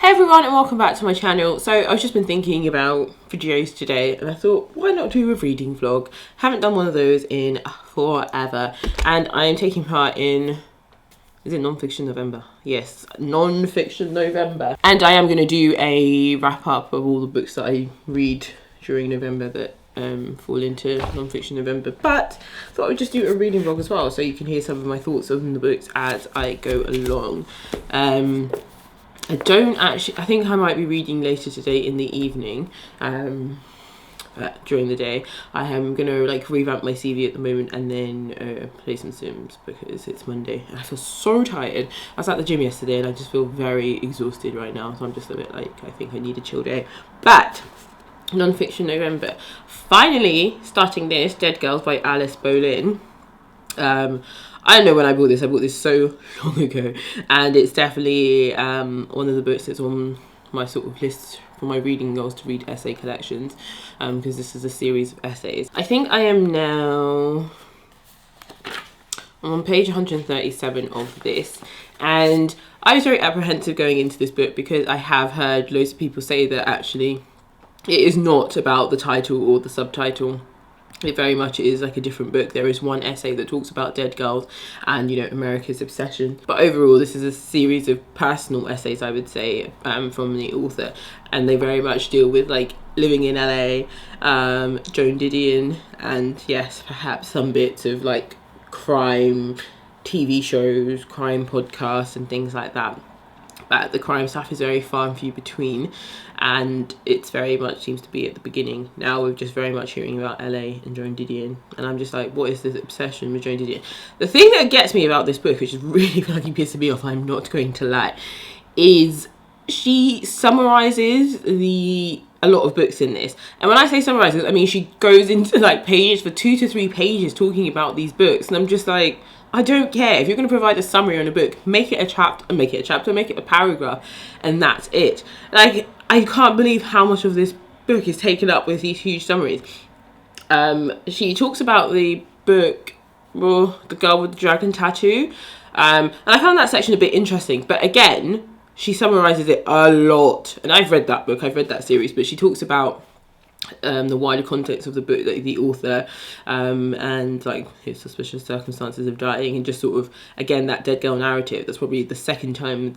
Hey everyone and welcome back to my channel. So I've just been thinking about videos today and I thought, why not do a reading vlog? Haven't done one of those in forever, and I am taking part in, is it non-fiction November? Yes, non-fiction November. And I am going to do a wrap up of all the books that I read during November that fall into non-fiction November, but I thought I would just do a reading vlog as well so you can hear some of my thoughts on the books as I go along. I think I might be reading later today in the evening. During the day I am gonna revamp my CV at the moment and then play some Sims because it's Monday and I feel so tired. I was at the gym yesterday and I just feel very exhausted right now, so I'm just a bit I think I need a chill day. But non-fiction November, finally starting this, Dead Girls by Alice Boleyn. I don't know when I bought this so long ago, and it's definitely one of the books that's on my sort of list for my reading goals to read essay collections, because this is a series of essays. I think I am now on page 137 of this, and I was very apprehensive going into this book because I have heard loads of people say that actually it is not about the title or the subtitle. It very much is like a different book. There is one essay that talks about dead girls and, you know, America's obsession. But overall, this is a series of personal essays, I would say, from the author. And they very much deal with, like, living in LA, Joan Didion, and, yes, perhaps some bits of, like, crime TV shows, crime podcasts and things like that. But the crime stuff is very far and few between, and it's very much seems to be at the beginning. Now we're just very much hearing about LA and Joan Didion, and I'm just like, what is this obsession with Joan Didion? The thing that gets me about this book, which is really fucking pissing me off, I'm not going to lie, is she summarizes a lot of books in this. And when I say summarizes, I mean she goes into like pages for 2 to 3 pages talking about these books, and I'm just like, I don't care. If you're going to provide a summary on a book, make it a chapter, make it a paragraph, and that's it. Like, I can't believe how much of this book is taken up with these huge summaries. She talks about the book, well, The Girl with the Dragon Tattoo, and I found that section a bit interesting, but again, she summarizes it a lot. And I've read that book, I've read that series, but she talks about the wider context of the book, like the author, and like his suspicious circumstances of dying, and just sort of, again, that dead girl narrative. That's probably the second time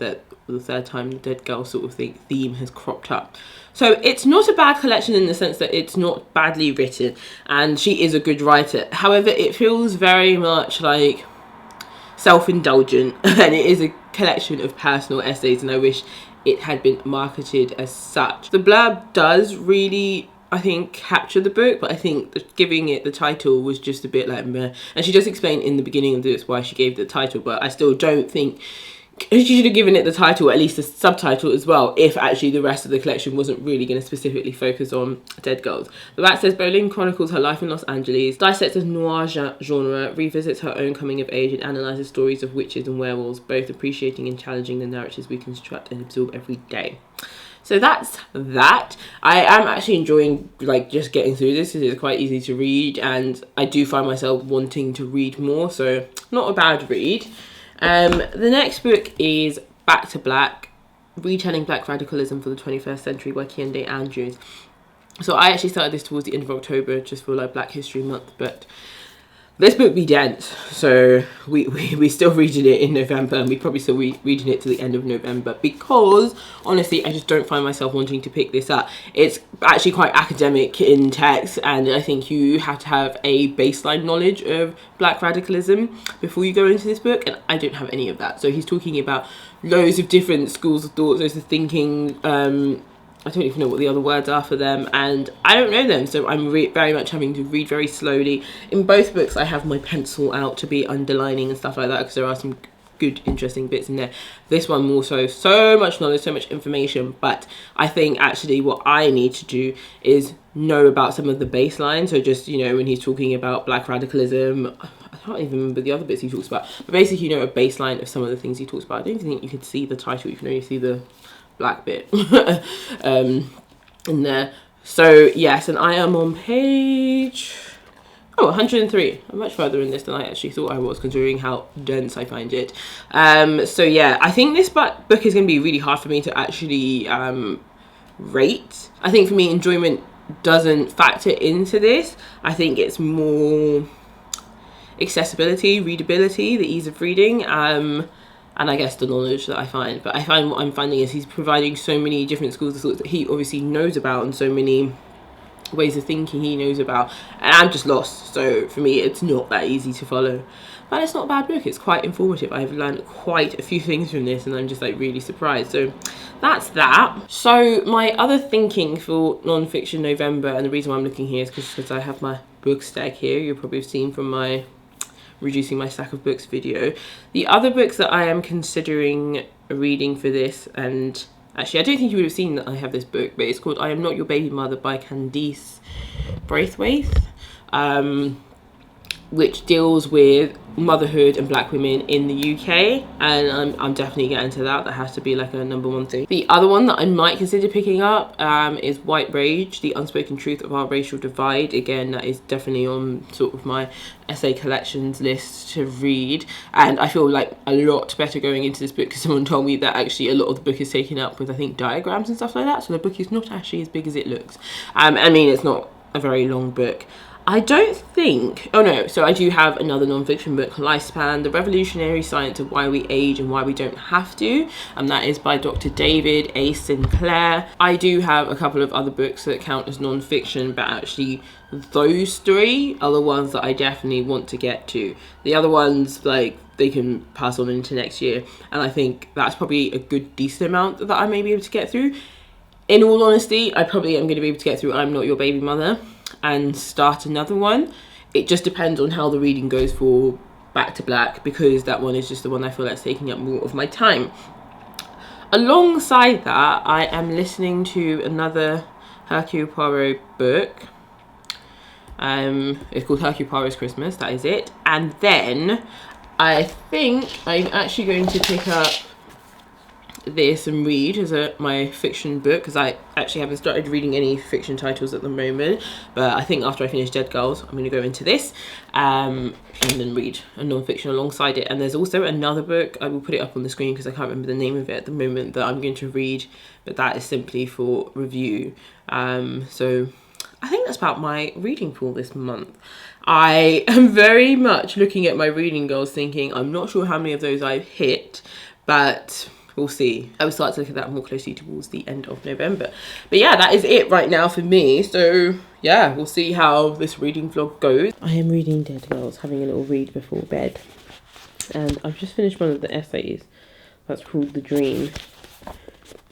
or the third time the dead girl sort of theme has cropped up. So it's not a bad collection in the sense that it's not badly written, and she is a good writer. However, it feels very much like self-indulgent, and it is a collection of personal essays, and I wish it had been marketed as such. The blurb does really, I think, capture the book, but I think giving it the title was just a bit like meh. And she does explain in the beginning of this why she gave the title, but I still don't think she should have given it the title, at least a subtitle as well, if actually the rest of the collection wasn't really going to specifically focus on dead girls. The back says, Boleyn chronicles her life in Los Angeles, dissects a noir genre, revisits her own coming of age, and analyses stories of witches and werewolves, both appreciating and challenging the narratives we construct and absorb every day. So that's that. I am actually enjoying just getting through this. It is quite easy to read, and I do find myself wanting to read more, so not a bad read. The next book is Back to Black, Retelling Black Radicalism for the 21st Century by Kehinde Andrews. So I actually started this towards the end of October, just for Black History Month, but this book be dense, so we still reading it in November, and we probably still reading it to the end of November, because honestly I just don't find myself wanting to pick this up. It's actually quite academic in text, and I think you have to have a baseline knowledge of Black radicalism before you go into this book, and I don't have any of that. So he's talking about loads of different schools of thought, loads of thinking, I don't even know what the other words are for them, and I don't know them, so I'm very much having to read very slowly. In both books I have my pencil out to be underlining and stuff like that, because there are some good interesting bits in there. This one more so much knowledge, so much information, but I think actually what I need to do is know about some of the baseline. So just, you know, when he's talking about Black radicalism, I can't even remember the other bits he talks about, but basically, you know, a baseline of some of the things he talks about. I don't even think you could see the title, you can only see the black bit in there. So yes, and I am on page, Oh, 103. I'm much further in this than I actually thought I was, considering how dense I find it. So yeah, I think this book is going to be really hard for me to actually rate. I think for me, enjoyment doesn't factor into this. I think it's more accessibility, readability, the ease of reading, and I guess the knowledge that I find. But I find what I'm finding is he's providing so many different schools of thought that he obviously knows about, and so many ways of thinking he knows about, and I'm just lost. So for me, it's not that easy to follow, but it's not a bad book. It's quite informative. I've learned quite a few things from this, and I'm just like really surprised. So that's that. So my other thinking for non-fiction November, and the reason why I'm looking here is because I have my book stack here. You'll probably have seen from my reducing my stack of books video. The other books that I am considering reading for this, and actually I don't think you would have seen that I have this book, but it's called I Am Not Your Baby Mother by Candice Braithwaite, which deals with motherhood and black women in the UK, and I'm definitely getting to that. That has to be like a #1 thing. The other one that I might consider picking up is White Rage, The Unspoken Truth of Our Racial Divide. Again, that is definitely on sort of my essay collections list to read, and I feel like a lot better going into this book because someone told me that actually a lot of the book is taken up with, I think, diagrams and stuff like that, so the book is not actually as big as it looks. I mean, it's not a very long book. I don't think, oh no, so I do have another non-fiction book, Lifespan, The Revolutionary Science of Why We Age and Why We Don't Have to, and that is by Dr. David A. Sinclair. I do have a couple of other books that count as non-fiction, but actually those three are the ones that I definitely want to get to. The other ones, like, they can pass on into next year, and I think that's probably a good decent amount that I may be able to get through. In all honesty, I probably am going to be able to get through I'm Not Your Baby Mother and start another one. It just depends on how the reading goes for Back to Black, because that one is just the one I feel like taking up more of my time. Alongside that, I am listening to another Hercule Poirot book. It's called Hercule Poirot's Christmas, that is it. And then I think I'm actually going to pick up this and read as my fiction book, because I actually haven't started reading any fiction titles at the moment, but I think after I finish Dead Girls I'm going to go into this and then read a non-fiction alongside it. And there's also another book, I will put it up on the screen because I can't remember the name of it at the moment, that I'm going to read, but that is simply for review. So I think that's about my reading pool this month. I am very much looking at my reading goals thinking I'm not sure how many of those I've hit, but we'll see. I will start to look at that more closely towards the end of November. But yeah, that is it right now for me. So yeah, we'll see how this reading vlog goes. I am reading Dead Girls, having a little read before bed. And I've just finished one of the essays that's called The Dream.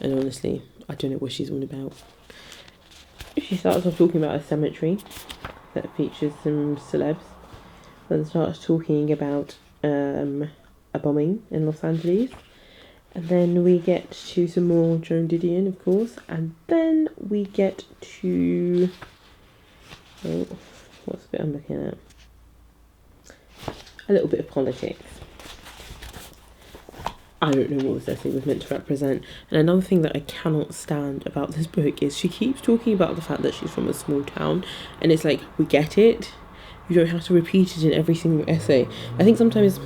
And honestly, I don't know what she's on about. She starts off talking about a cemetery that features some celebs. Then starts talking about a bombing in Los Angeles. And then we get to some more Joan Didion, of course. And then we get to... oh, what's the bit I'm looking at? A little bit of politics. I don't know what this essay was meant to represent. And another thing that I cannot stand about this book is she keeps talking about the fact that she's from a small town. And it's like, we get it. You don't have to repeat it in every single essay. I think sometimes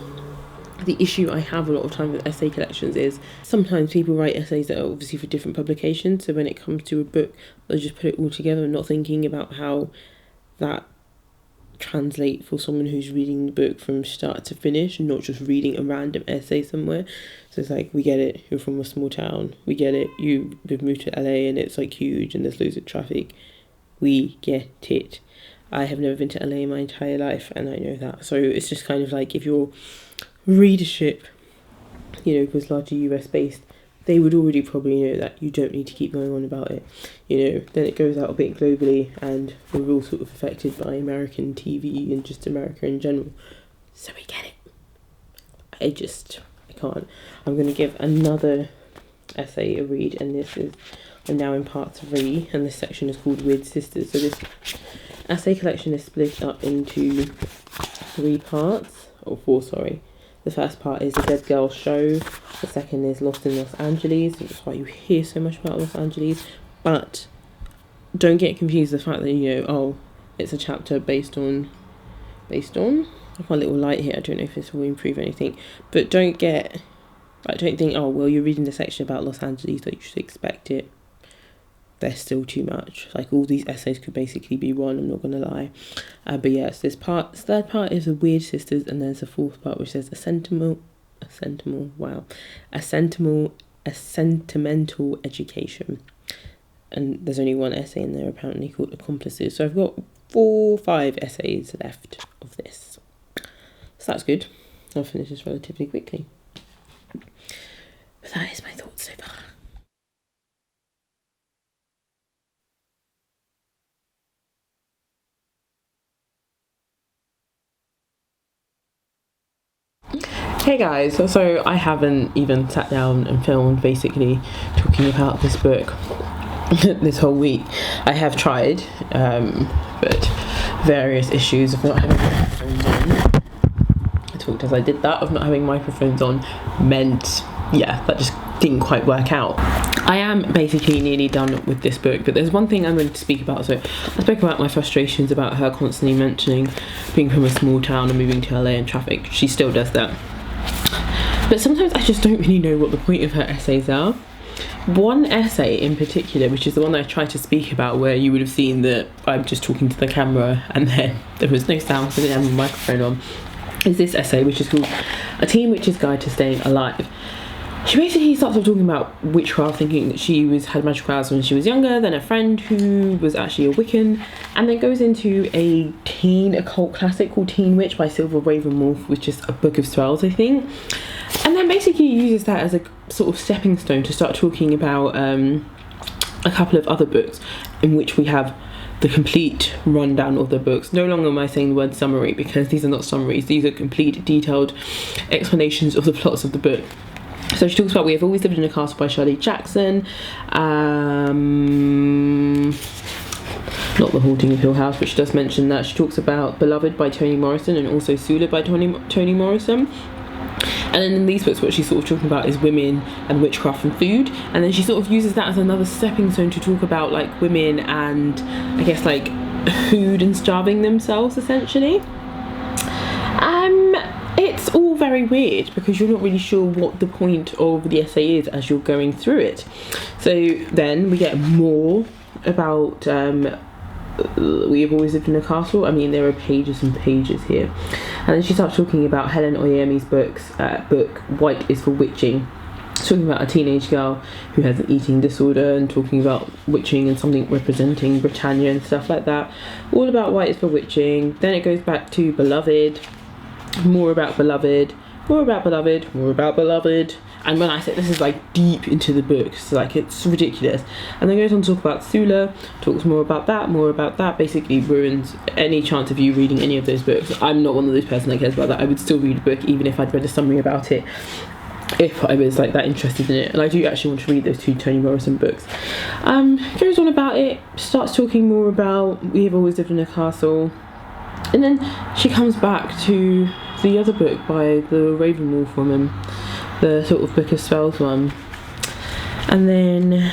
the issue I have a lot of time with essay collections is sometimes people write essays that are obviously for different publications. So when it comes to a book, they'll just put it all together and not thinking about how that translate for someone who's reading the book from start to finish, not just reading a random essay somewhere. So it's like, we get it, you're from a small town, we get it, you've moved to LA and it's like huge and there's loads of traffic, we get it. I have never been to LA in my entire life and I know that. So it's just kind of like, if your readership, you know, was largely US based, they would already probably know that you don't need to keep going on about it. You know, then it goes out a bit globally and we're all sort of affected by American TV and just America in general. So we get it. I can't. I'm going to give another essay a read, and this is, I'm now in part 3, and this section is called Weird Sisters. So this essay collection is split up into 3 parts, or 4, sorry. The first part is The Dead Girl Show. The second is Lost in Los Angeles. That's why you hear so much about Los Angeles. But don't get confused with the fact that, you know, oh, it's a chapter based on based on. I've got a little light here. I don't know if this will improve anything, but don't think, oh well, you're reading the section about Los Angeles, so you should expect it. There's still too much. Like, all these essays could basically be one, I'm not gonna lie. But yes, this third part is the Weird Sisters, and there's a fourth part which says a sentimental education. And there's only one essay in there apparently called Accomplices. So I've got 5 essays left of this. So that's good. I'll finish this relatively quickly. But that is my thoughts so far. Hey guys, so I haven't even sat down and filmed basically talking about this book this whole week. I have tried, but various issues of not having microphones on. I talked as I did that, of not having microphones on meant, yeah, that just didn't quite work out. I am basically nearly done with this book, but there's one thing I'm going to speak about. So I spoke about my frustrations about her constantly mentioning being from a small town and moving to LA and traffic. She still does that. But sometimes I just don't really know what the point of her essays are. One essay in particular, which is the one that I tried to speak about, where you would have seen that I'm just talking to the camera and then there was no sound, so I didn't have a microphone on, is this essay, which is called A Teen Witch's Guide to Staying Alive. She basically starts off talking about witchcraft, thinking that she had magical powers when she was younger, then a friend who was actually a Wiccan, and then goes into a teen occult classic called Teen Witch by Sylvia Ravenwolf, which is a book of spells, I think. And then basically uses that as a sort of stepping stone to start talking about a couple of other books in which we have the complete rundown of the books. No longer am I saying the word summary, because these are not summaries, these are complete detailed explanations of the plots of the book. So she talks about We Have Always Lived in a Castle by Shirley Jackson, not The Haunting of Hill House, but she does mention that. She talks about Beloved by Toni Morrison and also Sula by Toni Morrison. And then in these books, what she's sort of talking about is women and witchcraft and food. And then she sort of uses that as another stepping stone to talk about like women and I guess like food and starving themselves essentially. It's all very weird because you're not really sure what the point of the essay is as you're going through it. So then we get more about We Have Always Lived in a Castle. I mean, there are pages and pages here. And then she starts talking about Helen Oyemi's book White is for Witching. Talking about a teenage girl who has an eating disorder and talking about witching and something representing Britannia and stuff like that. All about White is for Witching. Then it goes back to Beloved. More about Beloved. More about Beloved. More about Beloved. And when I say this is like deep into the books, like it's ridiculous. And then goes on to talk about Sula, talks more about that, basically ruins any chance of you reading any of those books. I'm not one of those person that cares about that. I would still read a book even if I'd read a summary about it, if I was like that interested in it. And I do actually want to read those 2 Toni Morrison books. Goes on about it, starts talking more about We Have Always Lived in a Castle. And then she comes back to the other book by the Ravenwolf woman, the sort of Book of Spells one. And then,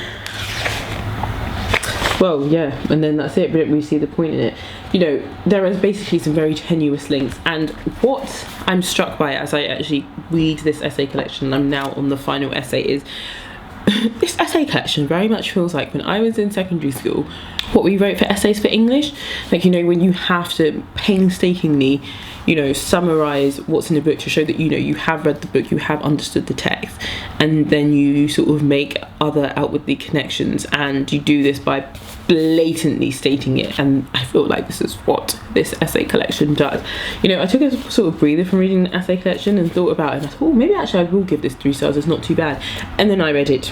well, yeah, and then that's it. We don't really see the point in it. You know, there is basically some very tenuous links. And what I'm struck by as I actually read this essay collection, and I'm now on the final essay, is this essay collection very much feels like when I was in secondary school, what we wrote for essays for English. Like, you know, when you have to painstakingly, you know, summarize what's in the book to show that, you know, you have read the book, you have understood the text, and then you sort of make other outwardly connections, and you do this by blatantly stating it. And I feel like this is what this essay collection does. You know, I took a sort of breather from reading the essay collection and thought about it, and I thought, oh, maybe actually I will give this 3 stars, it's not too bad. And then I read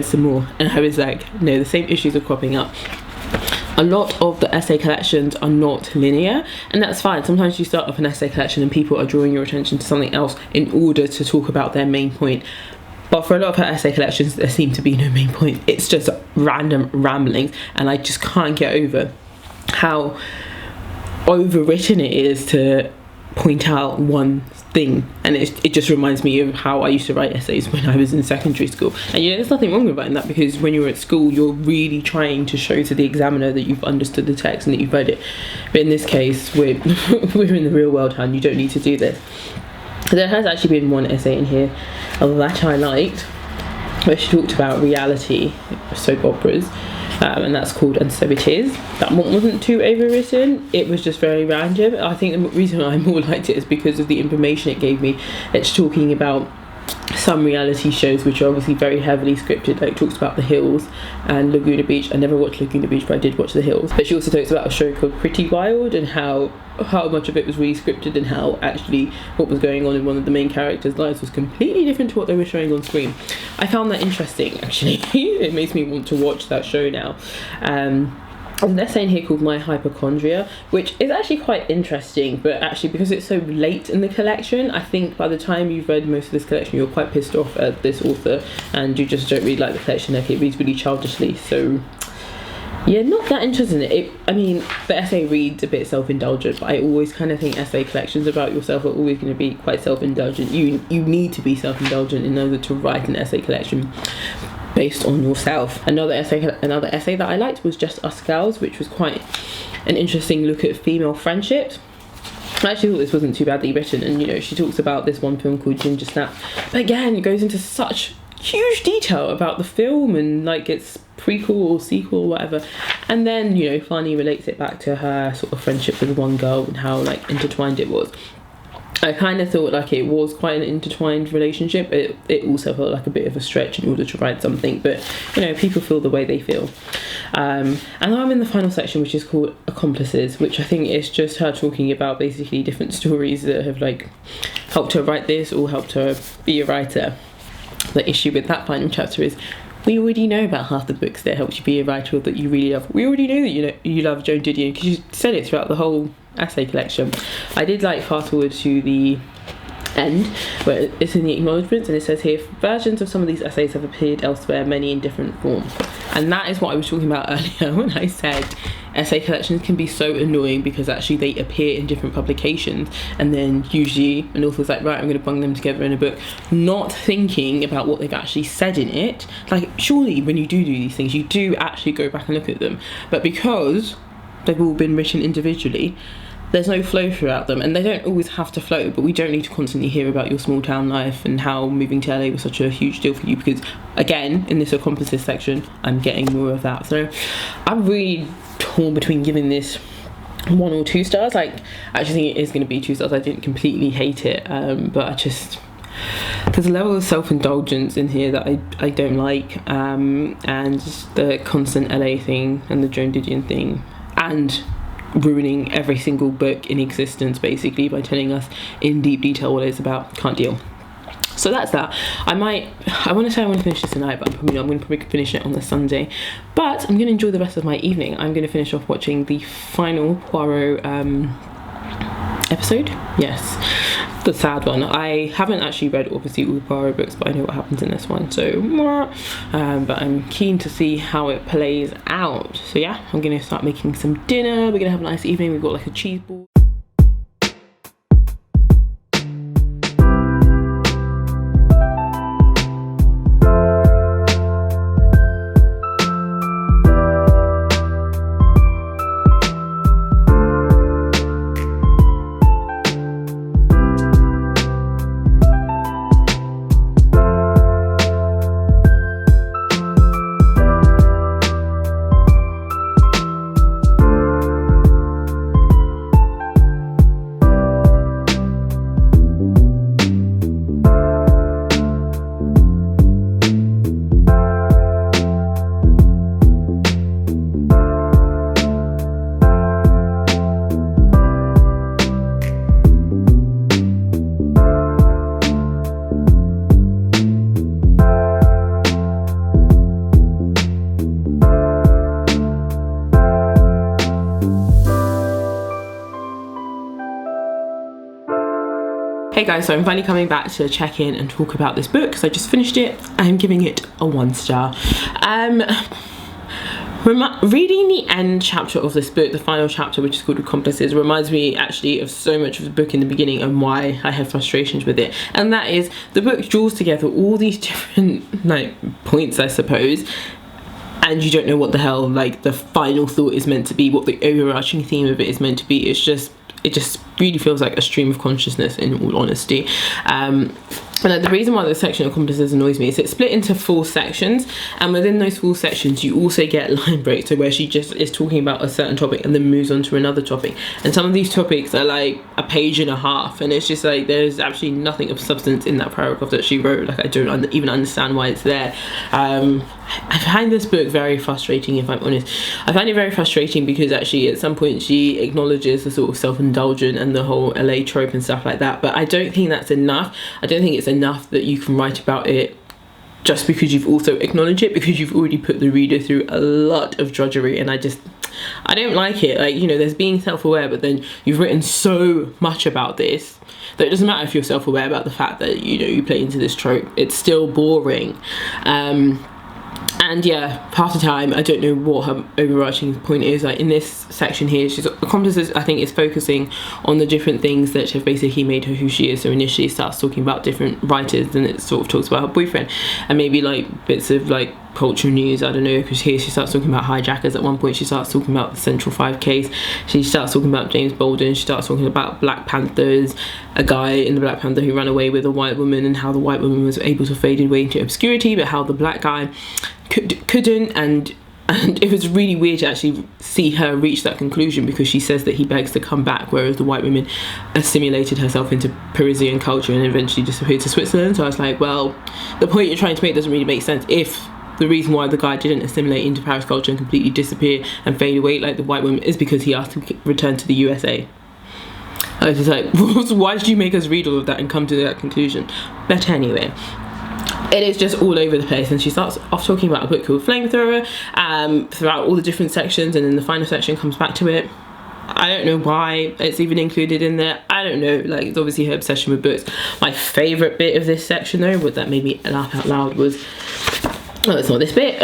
some more, and I was like, no, the same issues are cropping up. A lot of the essay collections are not linear, and that's fine. Sometimes you start off an essay collection and people are drawing your attention to something else in order to talk about their main point. But for a lot of her essay collections, there seem to be no main point. It's just random ramblings, and I just can't get over how overwritten it is to point out one thing, and it just reminds me of how I used to write essays when I was in secondary school. And there's nothing wrong with writing that, because when you're at school you're really trying to show to the examiner that you've understood the text and that you've read it. But in this case, we're in the real world, and you don't need to do this. There has actually been one essay in here that I liked, where she talked about reality soap operas, and that's called And So It Is. That one wasn't too overwritten, it was just very random. I think the reason I more liked it is because of the information it gave me. It's talking about some reality shows which are obviously very heavily scripted. Like, it talks about The Hills and Laguna Beach. I never watched Laguna Beach, but I did watch The Hills. But she also talks about a show called Pretty Wild, and how much of it was really scripted, and how actually what was going on in one of the main characters' lives was completely different to what they were showing on screen. I found that interesting, actually. It makes me want to watch that show now. There's an essay in here called My Hypochondria, which is actually quite interesting, but actually because it's so late in the collection, I think by the time you've read most of this collection you're quite pissed off at this author, and you just don't really like the collection. Like, it reads really childishly, so yeah, not that interested in it. I mean, the essay reads a bit self-indulgent, but I always kind of think essay collections about yourself are always going to be quite self-indulgent. You need to be self-indulgent in order to write an essay collection based on yourself. Another essay that I liked was Just Us Girls, which was quite an interesting look at female friendships. I actually thought this wasn't too badly written, and she talks about this one film called Ginger Snap, but again it goes into such huge detail about the film and like its prequel or sequel or whatever, and then finally relates it back to her sort of friendship with one girl and how like intertwined it was. I kind of thought like it was quite an intertwined relationship. It also felt like a bit of a stretch in order to write something, but people feel the way they feel. And I'm in the final section, which is called Accomplices, which I think is just her talking about basically different stories that have like helped her write this or helped her be a writer. The issue with that final chapter is we already know about half the books that helped you be a writer or that you really love. We already know that you love Joan Didion, because you said it throughout the whole essay collection. I did like fast forward to the end where it's in the acknowledgements, and it says here, versions of some of these essays have appeared elsewhere, many in different forms. And that is what I was talking about earlier when I said essay collections can be so annoying, because actually they appear in different publications, and then usually an author's like, right, I'm going to bung them together in a book, not thinking about what they've actually said in it. Like, surely when you do these things you do actually go back and look at them, but because they've all been written individually, there's no flow throughout them, and they don't always have to flow, but we don't need to constantly hear about your small town life and how moving to LA was such a huge deal for you, because again in this Accomplices section I'm getting more of that. So I'm really torn between giving this 1 or 2 stars. Like, I actually think it is going to be 2 stars. I didn't completely hate it, but there's a level of self-indulgence in here that I don't like, and the constant LA thing and the Joan Didion thing, and ruining every single book in existence basically by telling us in deep detail what it's about. Can't deal. So that's that. I want to say I want to finish this tonight, but I'm going to probably finish it on the Sunday. But I'm going to enjoy the rest of my evening. I'm going to finish off watching the final Poirot episode. Yes, the sad one. I haven't actually read obviously all the Poirot books, but I know what happens in this one, so but I'm keen to see how it plays out. So yeah, I'm gonna start making some dinner. We're gonna have a nice evening. We've got like a cheese board. Hey guys, so I'm finally coming back to check in and talk about this book because I just finished it. I'm giving it a 1 star. Reading the end chapter of this book, the final chapter, which is called Accomplices, reminds me actually of so much of the book in the beginning and why I had frustrations with it. And that is, the book draws together all these different like points, I suppose, and you don't know what the hell like the final thought is meant to be, what the overarching theme of it is meant to be. It just really feels like a stream of consciousness, in all honesty. And the reason why the section of Accomplices annoys me is it's split into 4 sections, and within those 4 sections you also get line breaks, so where she just is talking about a certain topic and then moves on to another topic, and some of these topics are like a page and a half, and it's just like there's absolutely nothing of substance in that paragraph that she wrote. Like, I don't even understand why it's there. I find this book very frustrating, if I'm honest. I find it very frustrating because actually at some point she acknowledges the sort of self-indulgent and the whole LA trope and stuff like that, but I don't think that's enough. I don't think it's enough that you can write about it just because you've also acknowledged it, because you've already put the reader through a lot of drudgery, and I don't like it. Like, you know, there's being self-aware, but then you've written so much about this that it doesn't matter if you're self-aware about the fact that, you know, you play into this trope, it's still boring. And yeah, half the time I don't know what her overarching point is. Like in this section here, she's Accomplices, I think, is focusing on the different things that have basically made her who she is. So initially it starts talking about different writers, and it sort of talks about her boyfriend and maybe like bits of like cultural news, I don't know, because here she starts talking about hijackers. At one point she starts talking about the Central 5 case, she starts talking about James Bolden, she starts talking about Black Panthers, a guy in the Black Panther who ran away with a white woman, and how the white woman was able to fade away into obscurity, but how the black guy couldn't, and it was really weird to actually see her reach that conclusion, because she says that he begs to come back, whereas the white woman assimilated herself into Parisian culture and eventually disappeared to Switzerland. So I was like, well, the point you're trying to make doesn't really make sense if the reason why the guy didn't assimilate into Paris culture and completely disappear and fade away like the white woman is because he asked to return to the USA. I was just like, why did you make us read all of that and come to that conclusion? But anyway, it is just all over the place, and she starts off talking about a book called Flamethrower throughout all the different sections, and then the final section comes back to it. I don't know why it's even included in there. I don't know, like, it's obviously her obsession with books. My favourite bit of this section though, what that made me laugh out loud, was, oh, it's not this bit.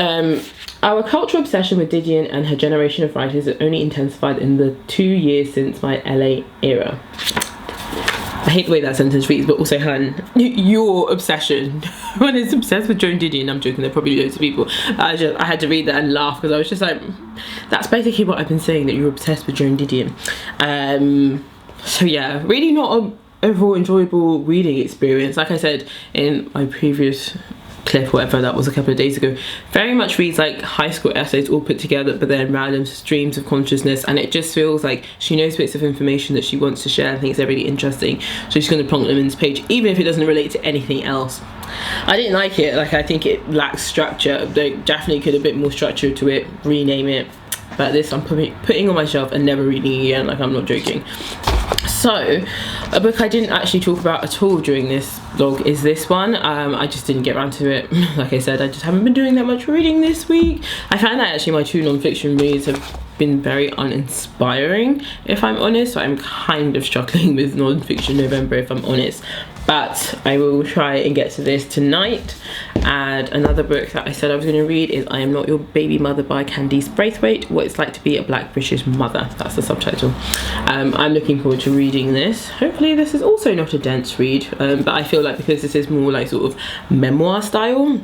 Our cultural obsession with Didion and her generation of writers has only intensified in the 2 years since my LA era. I hate the way that sentence reads, but also, hun, your obsession. When it's obsessed with Joan Didion, I'm joking, there are probably loads of people. I had to read that and laugh, because I was just like, that's basically what I've been saying, that you're obsessed with Joan Didion. So yeah, really not a overall enjoyable reading experience. Like I said in my previous clip, whatever that was a couple of days ago, very much reads like high school essays all put together, but then random streams of consciousness, and it just feels like she knows bits of information that she wants to share and thinks they're really interesting, so she's going to plonk them in this page even if it doesn't relate to anything else. I didn't like it. Like, I think it lacks structure. They definitely could have a bit more structure to it, rename it, but this I'm putting on my shelf and never reading again. Like, I'm not joking. So, a book I didn't actually talk about at all during this vlog is this one. I just didn't get around to it. Like I said, I just haven't been doing that much reading this week. I found that actually my 2 non-fiction reads have been very uninspiring, if I'm honest. So I'm kind of struggling with non-fiction November, if I'm honest. But I will try and get to this tonight. And another book that I said I was going to read is I Am Not Your Baby Mother by Candice Braithwaite, What It's Like to Be a Black British Mother. That's the subtitle. I'm looking forward to reading this. Hopefully this is also not a dense read, but I feel like because this is more like sort of memoir style,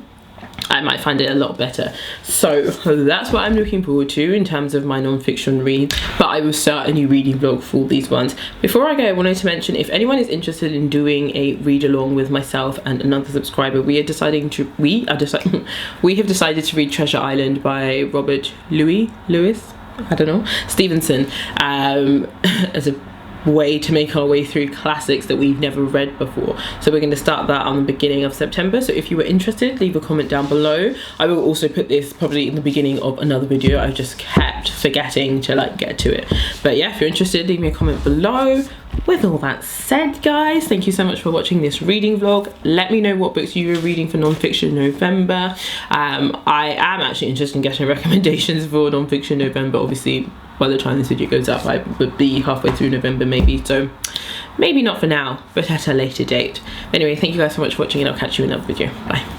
I might find it a lot better. So that's what I'm looking forward to in terms of my non-fiction reads, but I will start a new reading vlog for these ones. Before I go, I wanted to mention, if anyone is interested in doing a read along with myself and another subscriber, we have decided to read Treasure Island by Robert Louis Stevenson as a way to make our way through classics that we've never read before. So we're going to start that on the beginning of September. So if you were interested, leave a comment down below. I will also put this probably in the beginning of another video. I just kept forgetting to like get to it. But yeah, if you're interested, leave me a comment below. With all that said, guys, thank you so much for watching this reading vlog. Let me know what books you were reading for non-fiction November. I am actually interested in getting recommendations for non-fiction November. Obviously, by the time this video goes up, I would be halfway through November maybe, so maybe not for now, but at a later date. Anyway, thank you guys so much for watching, and I'll catch you in another video. Bye.